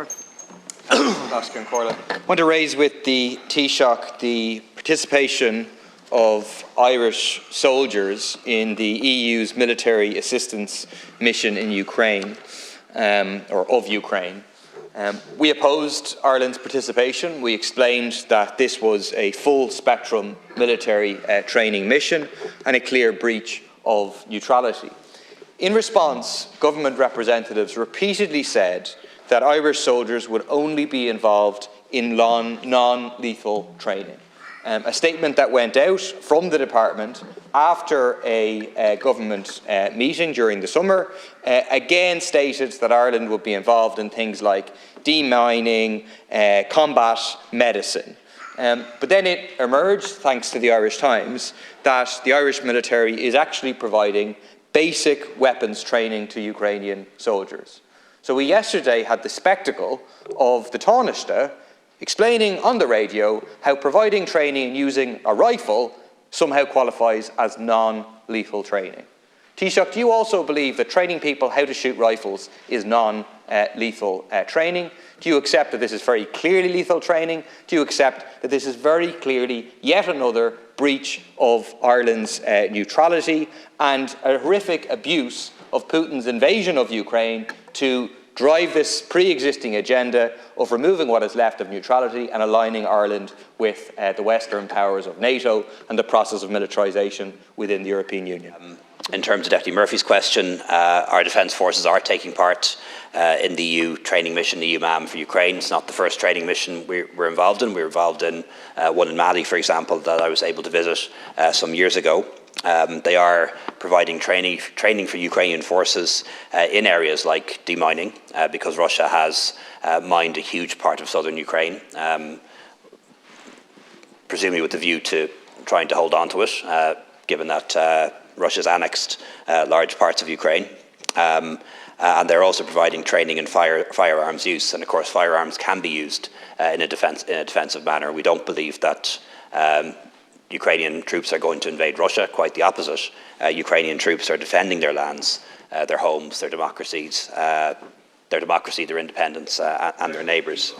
Member. Oscar and Corla. I want to raise with the Taoiseach the participation of Irish soldiers in the EU's military assistance mission in Ukraine, or of Ukraine. We opposed Ireland's participation. We explained that this was a full-spectrum military training mission and a clear breach of neutrality. In response, government representatives repeatedly said that Irish soldiers would only be involved in non-lethal training. A statement that went out from the department after a government meeting during the summer again stated that Ireland would be involved in things like demining, combat medicine. But then it emerged, thanks to the Irish Times, that the Irish military is actually providing basic weapons training to Ukrainian soldiers. So we yesterday had the spectacle of the Taoiseach explaining on the radio how providing training and using a rifle somehow qualifies as non-lethal training. Taoiseach, do you also believe that training people how to shoot rifles is non-lethal training? Do you accept that this is very clearly lethal training? Do you accept that this is very clearly yet another breach of Ireland's neutrality and a horrific abuse of Putin's invasion of Ukraine to drive this pre-existing agenda of removing what is left of neutrality and aligning Ireland with the Western powers of NATO and the process of militarisation within the European Union? In terms of Deputy Murphy's question, our defence forces are taking part in the EU training mission, the EUMAM for Ukraine. It's not the first training mission we're involved in. We're involved in one in Mali, for example, that I was able to visit some years ago. They are providing training for Ukrainian forces in areas like demining, because Russia has mined a huge part of southern Ukraine, presumably with the view to trying to hold on to it, given that Russia's annexed large parts of Ukraine. And they're also providing training in firearms use, and of course firearms can be used in a defensive manner. We don't believe that Ukrainian troops are going to invade Russia, quite the opposite. Ukrainian troops are defending their lands, their homes, their democracy, their independence and their neighbours.